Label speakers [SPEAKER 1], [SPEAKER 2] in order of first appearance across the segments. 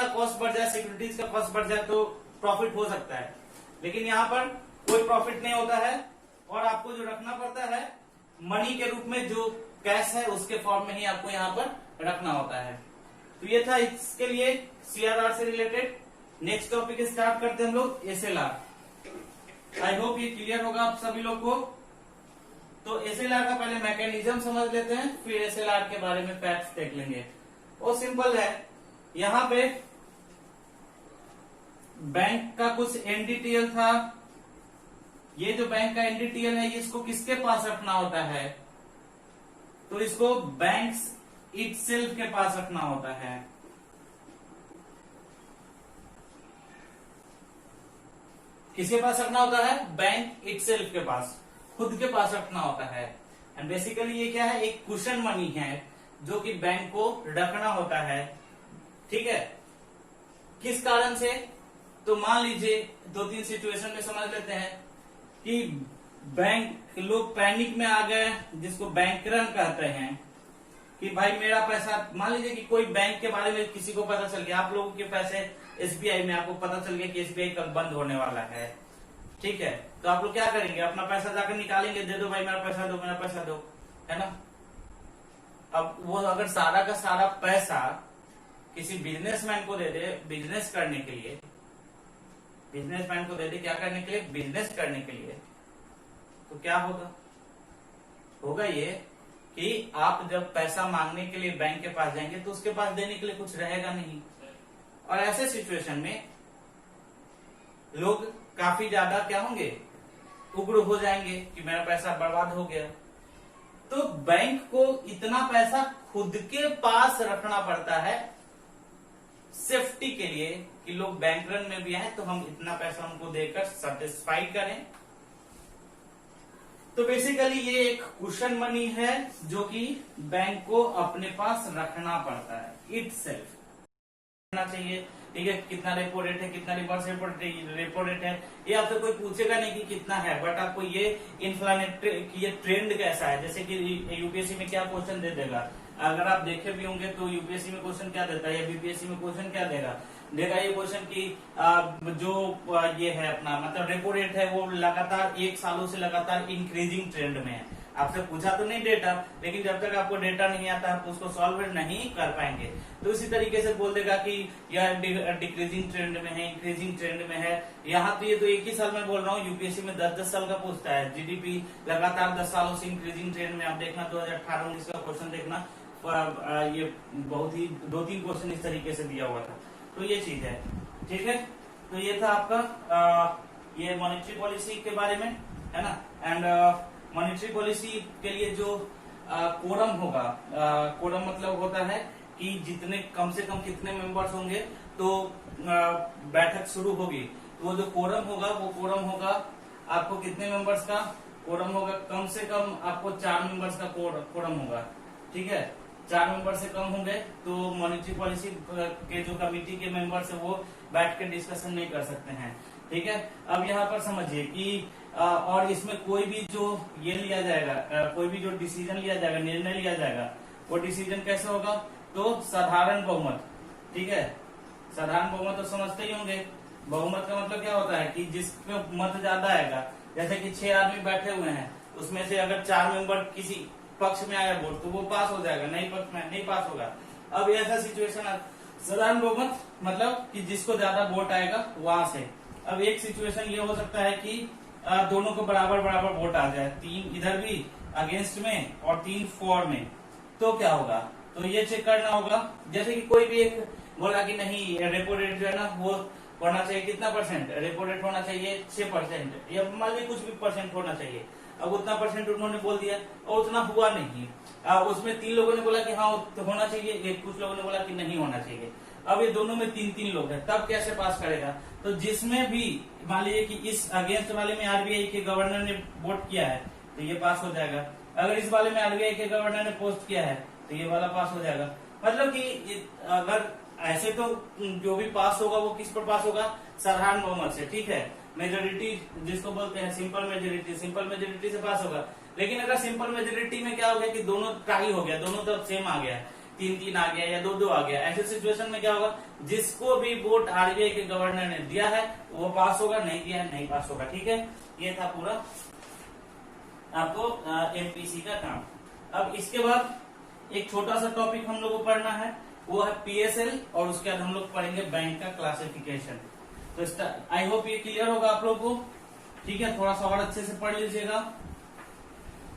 [SPEAKER 1] का कॉस्ट बढ़ जाए, सिक्योरिटीज का कॉस्ट बढ़ जाए तो प्रॉफिट हो सकता है, लेकिन यहाँ पर कोई प्रॉफिट नहीं होता है और आपको जो रखना पड़ता है मनी के रूप में, जो कैश है उसके फॉर्म में ही आपको यहाँ पर रखना होता है। तो ये था इसके लिए सीआरआर से रिलेटेड। नेक्स्ट टॉपिक स्टार्ट करते हैं हम लोग एसएलआर। आई होप ये क्लियर होगा आप सभी लोग को। तो एसएलआर का पहले मैकेनिज्म समझ लेते हैं, फिर एसएलआर के बारे में फैक्ट्स देख लेंगे। वो सिंपल है, यहाँ पे बैंक का कुछ एनडीटीएल था, ये जो बैंक का एनडीटीएल है इसको किसके पास रखना होता है, तो इसको बैंक इटसेल्फ के पास रखना होता है। किसके पास रखना होता है? बैंक इटसेल्फ के पास, खुद के पास रखना होता है। एंड बेसिकली ये क्या है, एक कुशन मनी है जो कि बैंक को रखना होता है। ठीक है, किस कारण से? तो मान लीजिए 2-3 सिचुएशन में समझ लेते हैं कि बैंक लोग पैनिक में आ गए, जिसको बैंक रन कहते हैं, कि भाई मेरा पैसा, मान लीजिए कि कोई बैंक के बारे में किसी को पता चल गया, आप लोगों के पैसे एसबीआई में, आपको पता चल गया कि एसबीआई कब बंद होने वाला है। ठीक है, तो आप लोग क्या करेंगे? अपना पैसा जाकर निकालेंगे, दे दो भाई मेरा पैसा दो, मेरा पैसा दो, है ना। अब वो अगर सारा का सारा पैसा किसी बिजनेसमैन को दे दे, बिजनेस करने के लिए, बिजनेसमैन को दे दे, क्या करने के लिए? बिजनेस करने के लिए, तो क्या होगा? होगा ये कि आप जब पैसा मांगने के लिए बैंक के पास जाएंगे तो उसके पास देने के लिए कुछ रहेगा नहीं, और ऐसे सिचुएशन में लोग काफी ज्यादा क्या होंगे? उग्र हो जाएंगे कि मेरा पैसा बर्बाद हो गया। तो बैंक को इतना पैसा खुद के पास रखना पड़ता है सेफ्टी के लिए, कि लोग बैंक रन में भी आए तो हम इतना पैसा उनको देकर सेटिस्फाई करें। तो बेसिकली ये एक कुशन मनी है जो कि बैंक को अपने पास रखना पड़ता है, इटसेल्फ रखना चाहिए। ठीक है, कितना रेपो रेट है, कितना रिवर्स रेपो रेट है, ये आपसे कोई पूछेगा नहीं कि कितना है, बट आपको ये इन्फ्लेमेटरी, ये ट्रेंड कैसा है। जैसे कि यूपीएससी में क्या क्वेश्चन दे देगा, अगर आप देखे भी होंगे तो यूपीएससी में क्वेश्चन क्या देता है, या बीपीएससी में क्वेश्चन क्या देगा ये क्वेश्चन की जो ये है अपना मतलब रेपो रेट है वो लगातार 1 सालों से लगातार इंक्रीजिंग ट्रेंड में है। आपसे पूछा तो नहीं डेटा, लेकिन जब तक आपको डेटा नहीं आता आप उसको सॉल्व नहीं कर पाएंगे। तो इसी तरीके से बोल देगा कि यह डिक्रीजिंग ट्रेंड में है, इंक्रीजिंग ट्रेंड में है। यहाँ तो ये तो 1 ही साल में बोल रहा हूँ, यूपीएससी में 10-10 साल का पूछता है। जीडीपी लगातार 10 सालों से इंक्रीजिंग ट्रेंड में, आप देखना 2018-19 का क्वेश्चन देखना, ये बहुत ही 2-3 क्वेश्चन इस तरीके से दिया हुआ था। तो ये चीज है, ठीक है। तो ये था आपका ये मॉनेटरी पॉलिसी के बारे में, है ना। एंड मॉनेटरी पॉलिसी के लिए जो कोरम होगा, कोरम मतलब होता है कि जितने कम से कम कितने मेंबर्स होंगे तो बैठक शुरू होगी। तो वो जो कोरम होगा वो कोरम होगा आपको कितने मेंबर्स का कोरम होगा? कम से कम आपको 4 मेंबर्स का कोरम होगा। ठीक है, 4 मेंबर से कम होंगे तो मॉनेटरी पॉलिसी के जो कमेटी के मेंबर्स है वो बैठ के डिस्कशन नहीं कर सकते हैं। ठीक है, अब यहाँ पर समझिए कि और इसमें कोई भी जो ये लिया जाएगा, कोई भी जो डिसीजन लिया जाएगा, निर्णय लिया जाएगा, वो डिसीजन कैसे होगा? तो साधारण बहुमत। ठीक है, साधारण बहुमत तो समझते ही होंगे। बहुमत का मतलब क्या होता है कि जिसमें मत ज्यादा आएगा, जैसे कि 6 आदमी बैठे हुए हैं, उसमें से अगर 4 मेंबर किसी पक्ष में आया वोट तो वो पास हो जाएगा, नहीं पक्ष में नहीं पास होगा। अब ऐसा सिचुएशन, साधारण बहुमत मतलब कि जिसको ज्यादा वोट आएगा वहां से। अब एक सिचुएशन ये हो सकता है कि दोनों को बराबर बराबर वोट आ जाए, 3 इधर भी अगेंस्ट में और 3 फॉर में, तो क्या होगा? तो ये चेक करना होगा। जैसे कि कोई भी एक बोला कि नहीं रेपो रेट जो है ना वो होना चाहिए कितना %, रेपो रेट होना चाहिए 6%, या मान लीजिए कुछ भी % होना चाहिए। अब उतना % उन्होंने बोल दिया और उतना हुआ नहीं। उसमें 3 लोगों ने बोला कि हाँ होना चाहिए, कुछ लोगों ने बोला कि नहीं होना चाहिए। अब ये दोनों में 3-3 लोग हैं, तब कैसे पास करेगा? तो जिसमें भी मान लीजिए कि इस अगेंस्ट वाले में आरबीआई के गवर्नर ने वोट किया है तो ये पास हो जाएगा। अगर इस वाले में आरबीआई के गवर्नर ने पोस्ट किया है तो ये वाला पास हो जाएगा। मतलब कि अगर ऐसे तो जो भी पास होगा वो किस पर पास होगा? साधारण बहुमत से। ठीक है, मेजोरिटी जिसको बोलते हैं सिंपल मेजोरिटी से पास होगा। लेकिन अगर सिंपल मेजोरिटी में क्या हो गया कि दोनों टाई हो गया, दोनों तरफ सेम आ गया, 3-3 आ गया या 2-2 आ गया, ऐसे सिचुएशन में क्या होगा, जिसको भी वोट आरबीआई के गवर्नर ने दिया है वो पास होगा, नहीं दिया है नहीं पास होगा। ठीक है, ये था पूरा आपको एमपीसी का काम। अब इसके बाद एक छोटा सा टॉपिक हम लोग को पढ़ना है, वो है पीएसएल, और उसके बाद हम लोग पढ़ेंगे बैंक का क्लासिफिकेशन। तो आई होप ये क्लियर होगा आप लोग को। ठीक है, थोड़ा सा और अच्छे से पढ़ लीजिएगा,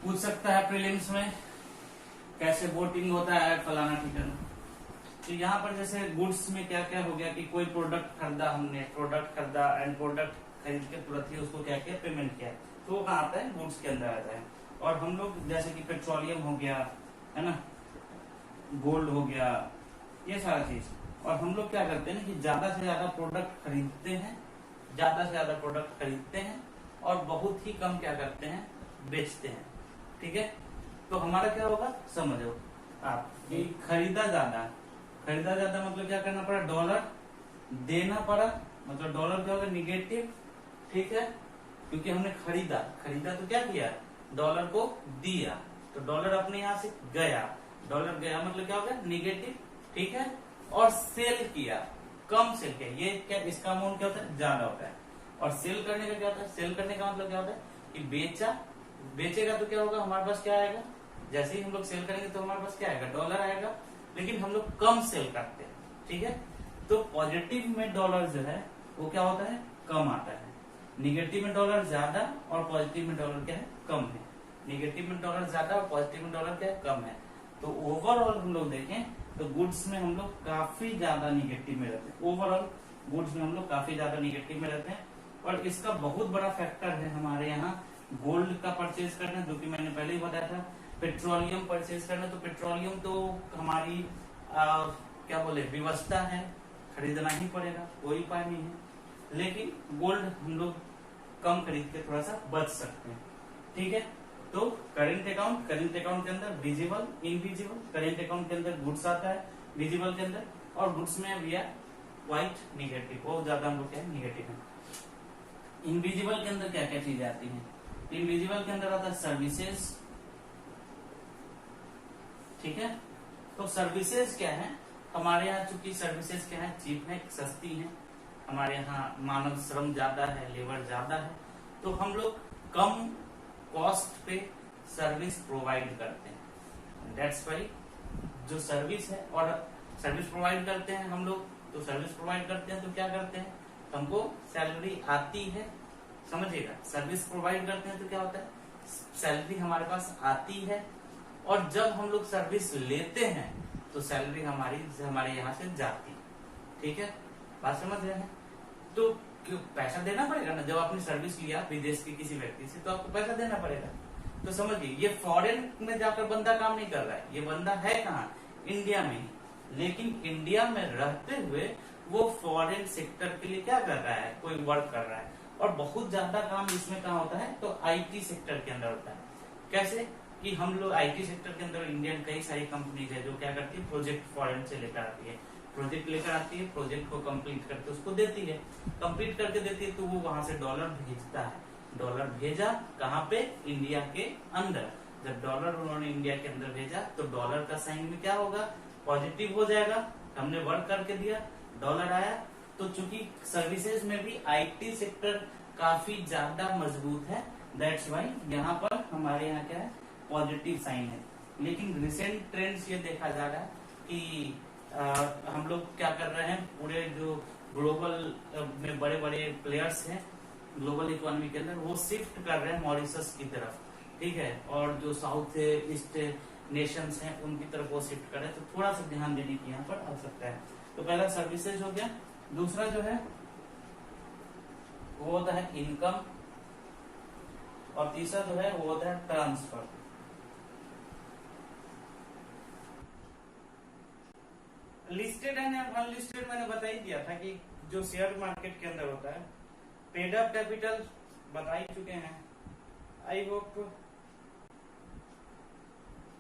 [SPEAKER 1] पूछ सकता है प्रीलिम्स में कैसे वोटिंग होता है फलाना ठिकाना। तो यहाँ पर जैसे गुड्स में क्या क्या हो गया कि कोई प्रोडक्ट खरीदा हमने, प्रोडक्ट खरीदा एंड प्रोडक्ट खरीद के तुरंत ही उसको क्या किया, पेमेंट किया, तो वो कहाँ आता है, गुड्स के अंदर आता है। और हम लोग जैसे कि पेट्रोलियम हो गया, है ना, गोल्ड हो गया, ये सारा चीज। और हम लोग क्या करते हैं कि ज्यादा से ज्यादा प्रोडक्ट खरीदते हैं, ज्यादा से ज्यादा प्रोडक्ट खरीदते हैं और बहुत ही कम क्या करते हैं, बेचते हैं। ठीक है, तो हमारा क्या होगा, समझो आप, खरीदा ज्यादा मतलब क्या करना पड़ा, डॉलर देना पड़ा, मतलब डॉलर क्या होगा, निगेटिव। ठीक है, क्योंकि हमने खरीदा तो क्या किया, डॉलर को दिया, तो डॉलर अपने यहाँ से गया, डॉलर गया मतलब क्या होगा, निगेटिव। ठीक है, और सेल किया, कम सेल किया, ये क्या, इसका अमाउंट क्या होता है, ज्यादा होता है। और सेल करने का क्या होता है, सेल करने का मतलब क्या होता है कि बेचेगा तो क्या होगा, हमारे पास क्या आएगा, जैसे ही हम लोग सेल करेंगे तो हमारे पास क्या आएगा, डॉलर आएगा, लेकिन हम लोग कम सेल करते हैं। ठीक है, तो पॉजिटिव में डॉलर जो है वो क्या होता है, कम आता है, निगेटिव में डॉलर ज्यादा और पॉजिटिव में डॉलर क्या है, कम है। निगेटिव में डॉलर ज्यादा और पॉजिटिव में डॉलर क्या है, कम है। तो ओवरऑल हम लोग देखें तो गुड्स में हम लोग काफी ज्यादा निगेटिव में रहते हैं, ओवरऑल गुड्स में हम लोग काफी ज्यादा निगेटिव में रहते हैं। और इसका बहुत बड़ा फैक्टर है हमारे यहाँ गोल्ड का परचेज करना, जो कि मैंने पहले ही बताया था, पेट्रोलियम परचेज करना। तो पेट्रोलियम तो हमारी क्या बोले, व्यवस्था है, खरीदना ही पड़ेगा, कोई उपाय नहीं है। लेकिन गोल्ड हम लोग कम खरीद के थोड़ा सा बच सकते हैं। ठीक है, तो करेंट अकाउंट के अंदर विजिबल, इनविजिबल। करेंट अकाउंट के अंदर गुड्स आता है विजिबल के अंदर, और गुड्स में भी है व्हाइट निगेटिव, बहुत ज्यादा हम लोग क्या है, निगेटिव है। इनविजिबल के अंदर क्या क्या चीजें आती हैं, इनविजिबल के अंदर आता है सर्विसेज। ठीक है, तो सर्विसेज क्या है, हमारे यहाँ चूंकि सर्विसेज क्या है, चीप है, सस्ती है, हमारे यहाँ मानव श्रम ज्यादा है, लेबर ज्यादा है, तो हम लोग कम कॉस्ट पे सर्विस प्रोवाइड करते हैं। दैट्स वाई जो सर्विस है, और सर्विस प्रोवाइड करते हैं हम लोग, तो सर्विस प्रोवाइड करते हैं तो क्या करते हैं, हमको सैलरी आती है, समझिएगा, सर्विस प्रोवाइड करते हैं तो क्या होता है, सैलरी हमारे पास आती है। और जब हम लोग सर्विस लेते हैं तो सैलरी हमारे यहाँ से जाती है। ठीक है, बात समझ रहे हैं। तो क्यों पैसा देना पड़ेगा ना, जब आपने सर्विस लिया विदेश के किसी व्यक्ति से तो आपको पैसा देना पड़ेगा। तो समझिए, ये फॉरेन में जाकर बंदा काम नहीं कर रहा है, ये बंदा है कहाँ, इंडिया में ही, लेकिन इंडिया में रहते हुए वो फॉरेन सेक्टर के लिए क्या कर रहा है, कोई वर्क कर रहा है। और बहुत ज्यादा काम इसमें कहाँ होता है, तो आईटी सेक्टर के अंदर होता है। कैसे कि हम लोग आईटी सेक्टर के अंदर इंडियन कई सारी कंपनीज है जो क्या करती है, प्रोजेक्ट फॉरेन से लेकर आती है, प्रोजेक्ट लेकर आती है, प्रोजेक्ट को कंप्लीट करके उसको देती है, कंप्लीट करके देती है, तो वो वहां से डॉलर भेजता है। डॉलर भेजा कहाँ पे, इंडिया के अंदर। जब डॉलर उन्होंने इंडिया के अंदर भेजा तो डॉलर का साइन में क्या होगा, पॉजिटिव हो जाएगा, हमने वर्क करके दिया, डॉलर आया। तो चूंकि सर्विसेज में भी आईटी सेक्टर काफी ज्यादा मजबूत है, दैट्स वाई यहाँ पर हमारे यहाँ क्या है, पॉजिटिव साइन है। लेकिन रिसेंट ट्रेंड्स ये देखा जा रहा है कि हम लोग क्या कर रहे हैं, पूरे जो ग्लोबल में बड़े बड़े प्लेयर्स हैं ग्लोबल इकोनॉमी के अंदर, वो शिफ्ट कर रहे हैं मॉरिशस की तरफ। ठीक है, और जो साउथ ईस्ट नेशंस हैं उनकी तरफ वो शिफ्ट कर रहे हैं, तो थोड़ा सा ध्यान देने की यहाँ पर आवश्यकता है। तो पहला सर्विसेज हो गया, दूसरा जो है वो होता है इनकम, और तीसरा जो है वो होता है ट्रांसफर। लिस्टेड एंड अनलिस्टेड मैंने बता ही दिया था कि जो शेयर मार्केट के अंदर होता है, पेड अप कैपिटल बता ही चुके हैं। आई होप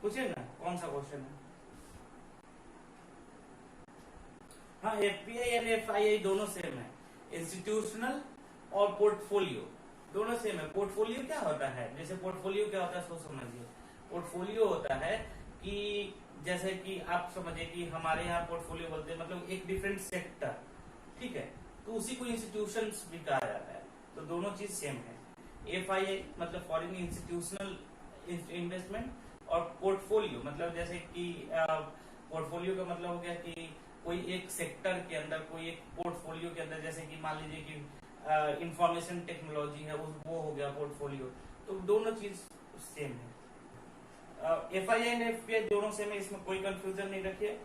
[SPEAKER 1] पूछिए ना कौन सा क्वेश्चन है। हाँ, एफपीआई और एफआईआई दोनों सेम है, इंस्टीट्यूशनल और पोर्टफोलियो दोनों सेम है। पोर्टफोलियो क्या होता है, जैसे पोर्टफोलियो क्या होता है सो समझिए। पोर्टफोलियो होता है कि जैसे कि आप समझिए कि हमारे यहाँ पोर्टफोलियो बोलते हैं मतलब एक डिफरेंट सेक्टर, ठीक है, तो उसी को इंस्टीट्यूशंस भी कहा जाता है, तो दोनों चीज सेम है। FII मतलब फॉरेन इंस्टीट्यूशनल इन्वेस्टमेंट, और पोर्टफोलियो मतलब जैसे कि पोर्टफोलियो का मतलब हो गया कि कोई एक सेक्टर के अंदर, कोई एक पोर्टफोलियो के अंदर, जैसे कि मान लीजिए कि इंफॉर्मेशन टेक्नोलॉजी है, वो हो गया पोर्टफोलियो, तो दोनों चीज सेम है। FII एंड FPI दोनों सेम है, इसमें कोई कंफ्यूजन नहीं रखिए।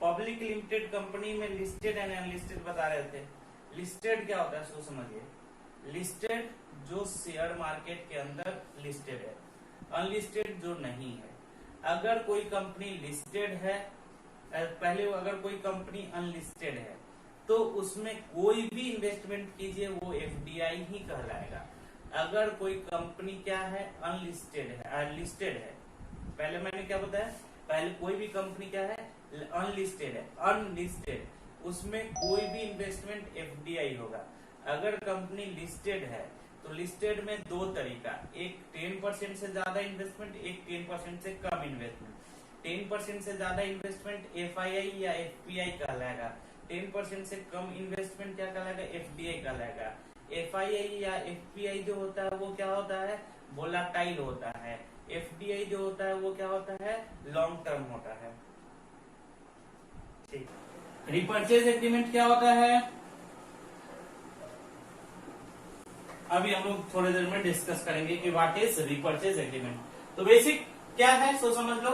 [SPEAKER 1] पब्लिक लिमिटेड कंपनी में लिस्टेड एंड अनलिस्टेड बता रहे थे। लिस्टेड क्या होता है सो समझिए, लिस्टेड जो शेयर मार्केट के अंदर लिस्टेड है, अनलिस्टेड जो नहीं है। अगर कोई कंपनी लिस्टेड है, पहले अगर कोई कंपनी अनलिस्टेड है तो उसमें कोई भी इन्वेस्टमेंट कीजिए वो FDI ही कहलाएगा। अगर कोई कंपनी क्या है, अनलिस्टेड है, लिस्टेड है, पहले मैंने क्या बताया, पहले कोई भी कंपनी क्या है, अनलिस्टेड है, अनलिस्टेड, उसमें कोई भी इन्वेस्टमेंट FDI होगा। अगर कंपनी लिस्टेड है तो लिस्टेड में दो तरीका, एक 10% से ज्यादा इन्वेस्टमेंट, एक 10% से कम इन्वेस्टमेंट। 10% से ज्यादा इन्वेस्टमेंट FII या FPI कहलाएगा, 10% से कम इन्वेस्टमेंट क्या कहलाएगा, FDI कहलाएगा। FII या FPI जो होता है वो क्या होता है, वोलाटाइल होता है। FDI जो होता है वो क्या होता है, लॉन्ग टर्म होता है। ठीक, रिपर्चेज एग्रीमेंट क्या होता है, अभी हम लोग थोड़ी देर में डिस्कस करेंगे कि व्हाट इज रिपर्चेज एग्रीमेंट। तो बेसिक क्या है सो समझ लो,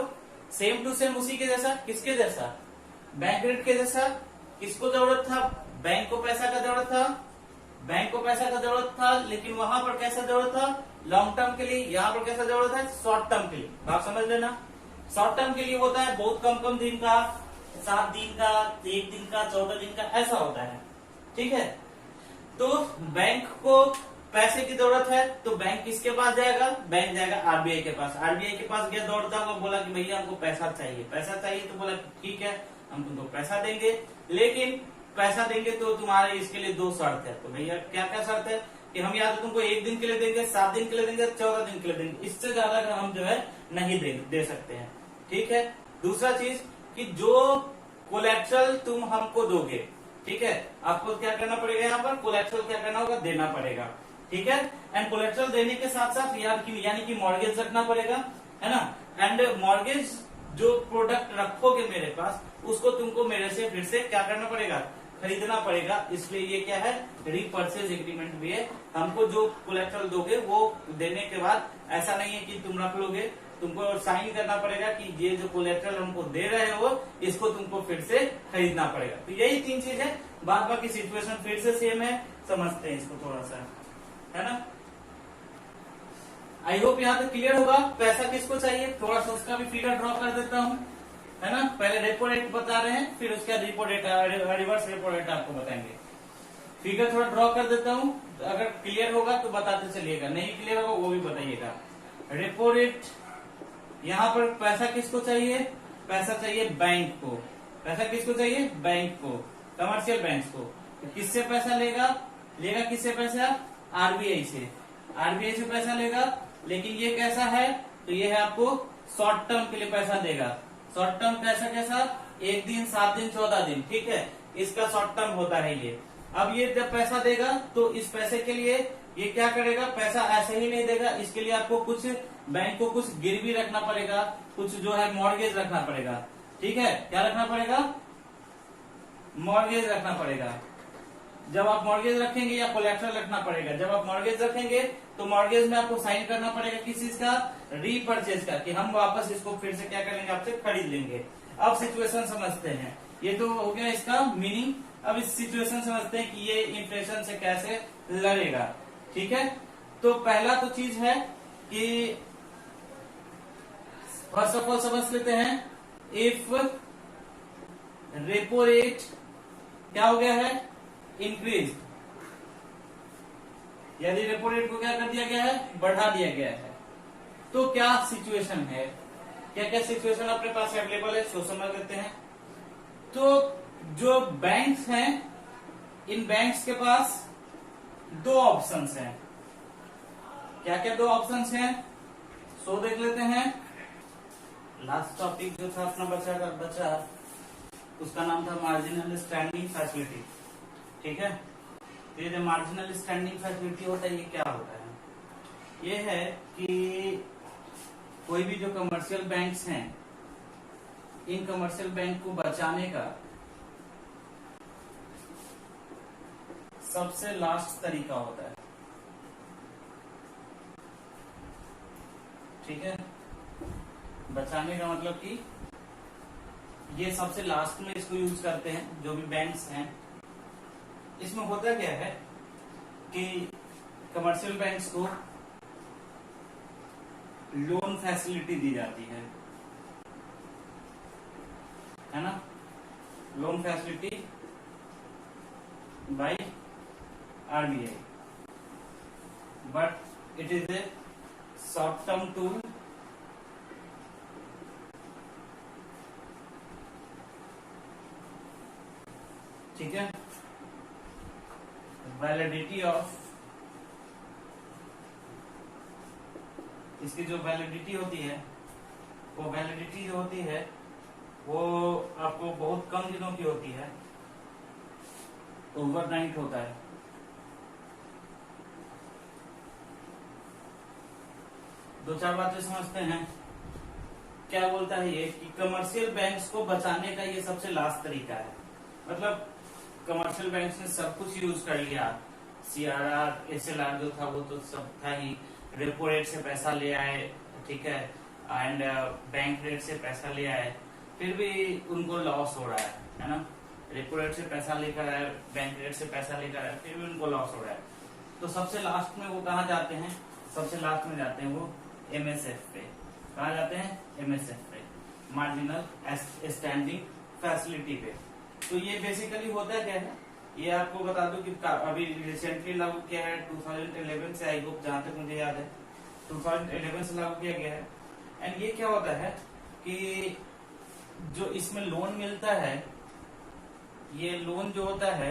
[SPEAKER 1] सेम टू सेम उसी के जैसा, किसके जैसा, बैंक रेट के जैसा। किसको जरूरत था, बैंक को पैसा का जरूरत था, बैंक को पैसा का जरूरत था, लेकिन वहां पर कैसा जरूरत था, लॉन्ग टर्म के लिए। यहाँ पर कैसा जरूरत है, शॉर्ट टर्म के लिए। आप समझ लेना, शॉर्ट टर्म के लिए होता है बहुत कम कम दिन का, 7 दिन का, 1 दिन का, 14 दिन का, ऐसा होता है, ठीक है। तो बैंक को पैसे की जरूरत है तो बैंक किसके पास जाएगा, बैंक जाएगा RBI के पास। RBI के पास गया दौड़ता हुआ, बोला कि भैया हमको पैसा चाहिए, पैसा चाहिए, तो बोला ठीक है हम तुमको पैसा देंगे, लेकिन पैसा देंगे तो तुम्हारे इसके लिए 2 शर्त है। तो भैया क्या क्या शर्त है कि हम या तो तुमको 1 दिन के लिए देंगे, 7 दिन के लिए देंगे, 14 दिन के लिए देंगे, इससे ज्यादा का हम जो है नहीं दे सकते हैं, ठीक है। दूसरा चीज कि जो कोलेट्रल तुम हमको दोगे, ठीक है, आपको क्या करना पड़ेगा, यहाँ पर कोलेट्रल क्या करना होगा, देना पड़ेगा, ठीक है। एंड कोलेट्रल देने के साथ साथ यानी कि मॉर्गेज रखना पड़ेगा, है ना। एंड मॉर्गेज जो प्रोडक्ट रखोगे मेरे पास, उसको तुमको मेरे से फिर से क्या करना पड़ेगा, खरीदना पड़ेगा। इसलिए ये क्या है, रीपर्चेज एग्रीमेंट भी है। हमको जो कोलेट्रल दोगे वो देने के बाद ऐसा नहीं है कि तुम रख लोगे, तुमको साइन करना पड़ेगा कि ये जो कोलेट्रल हमको दे रहे हो इसको तुमको फिर से खरीदना पड़ेगा। तो यही 3 चीज है, बाद बाकी सिचुएशन फिर से सेम है, समझते हैं इसको थोड़ा सा, है ना। आई होप यहाँ तक क्लियर होगा। पैसा किसको चाहिए, थोड़ा सा उसका भी फिगर ड्रॉ कर देता हूँ, है ना। पहले रेपो रेट बता रहे हैं, फिर उसका repo rate, reverse repo rate आपको बताएंगे। फिगर थोड़ा ड्रॉ कर देता हूँ, अगर क्लियर होगा तो बताते चलिएगा, नहीं क्लियर होगा वो भी बताइएगा। रेपो रेट, यहाँ पर पैसा किसको चाहिए, पैसा चाहिए बैंक को। पैसा किसको चाहिए, बैंक को, कमर्शियल बैंक को। तो किससे पैसा लेगा किससे पैसा, RBI से। RBI से पैसा लेगा, लेकिन ये कैसा है, तो ये है आपको शॉर्ट टर्म के लिए पैसा देगा। शॉर्ट टर्म कैसा 1 दिन, 7 दिन, 14 दिन, ठीक है, इसका शॉर्ट टर्म होता है ये। अब ये जब पैसा देगा तो इस पैसे के लिए ये क्या करेगा, पैसा ऐसे ही नहीं देगा, इसके लिए आपको कुछ बैंक को कुछ गिरवी रखना पड़ेगा, कुछ जो है मॉर्गेज रखना पड़ेगा, ठीक है। क्या रखना पड़ेगा, मॉर्गेज रखना पड़ेगा। जब आप मॉर्गेज रखेंगे या कोलेट्रल रखना पड़ेगा। जब आप मॉर्गेज रखेंगे तो मॉर्गेज में आपको साइन करना पड़ेगा किस चीज का, रीपर्चेज का, कि हम वापस इसको फिर से क्या करेंगे, आपसे खरीद लेंगे। अब सिचुएशन समझते हैं, ये तो हो गया इसका मीनिंग। अब इस सिचुएशन समझते हैं कि ये इन्फ्लेशन से कैसे लड़ेगा, ठीक है। तो पहला तो चीज है कि फर्स्ट ऑफ ऑल समझ लेते हैं, इफ रेपो रेट क्या हो गया है, इंक्रीज, यदि रेपो रेट को क्या कर दिया गया है, बढ़ा दिया गया है, तो क्या सिचुएशन है, क्या क्या सिचुएशन अपने पास अवेलेबल है, सो समझ लेते हैं। तो जो बैंक्स हैं, इन बैंक्स के पास 2 ऑप्शंस हैं। क्या क्या 2 ऑप्शंस हैं, सो देख लेते हैं। लास्ट टॉपिक जो था अपना बचा उसका नाम था मार्जिनल स्टैंडिंग फैसिलिटी। ठीक है, तो ये जो मार्जिनल स्टैंडिंग फैसिलिटी होता है ये क्या होता है? ये है कि कोई भी जो कमर्शियल बैंक्स हैं, इन कमर्शियल बैंक को बचाने का सबसे लास्ट तरीका होता है। ठीक है, बचाने का मतलब कि ये सबसे लास्ट में इसको यूज करते हैं जो भी बैंक्स हैं। इसमें होता क्या है कि कमर्शियल बैंक्स को लोन फैसिलिटी दी जाती है ना, loan facility by RBI, but it is a short term tool ठीक है। वैलिडिटी ऑफ, इसकी जो वैलिडिटी होती है वो वैलिडिटी जो होती है वो आपको बहुत कम दिनों की होती है, ओवरनाइट होता है। दो चार बातें समझते हैं। क्या बोलता है ये कि कमर्शियल बैंक्स को बचाने का ये सबसे लास्ट तरीका है। मतलब कमर्शियल बैंक्स ने सब कुछ यूज कर लिया, CRR SLR जो था वो तो सब था ही, रेपो रेट से पैसा ले आए, ठीक है, एंड बैंक रेट से पैसा ले आए, फिर भी उनको लॉस हो रहा है ना। रेपो रेट से पैसा लेकर आए, बैंक रेट से पैसा लेकर आए, फिर भी उनको लॉस हो रहा है। तो सबसे लास्ट में वो कहाँ जाते हैं? सबसे लास्ट में जाते हैं वो MSF पे। कहाँ जाते हैं? MSF पे, मार्जिनल स्टैंडिंग फैसिलिटी पे। तो ये बेसिकली होता क्या है, ये आपको बता दूं कि अभी रिसेंटली लागू किया है 2011 से, आई होप जहां तक मुझे याद है 2011 से लागू किया गया है। एंड ये क्या होता है कि जो इसमें लोन मिलता है, ये लोन जो होता है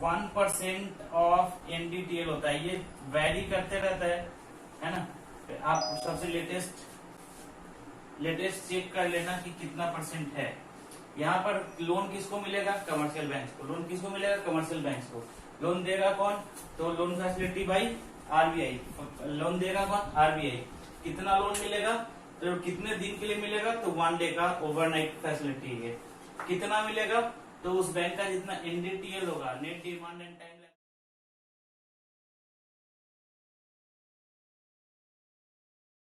[SPEAKER 1] 1% ऑफ NDTL होता है। ये वैरी करते रहता है ना। आप सबसे लेटेस्ट चेक कर लेना कि कितना परसेंट है। यहाँ पर लोन किसको मिलेगा? कमर्शियल बैंक्स को। लोन किसको मिलेगा? कमर्शियल बैंक्स को। लोन देगा कौन? तो loan facility by RBI। Loan देगा कौन? RBI। कितना लोन मिलेगा? तो कितने दिन के लिए मिलेगा? तो 1 डे का ओवरनाइट फैसिलिटी है। कितना मिलेगा? तो उस बैंक का जितना NDTL होगा, नेट डिमांड एंड टाइम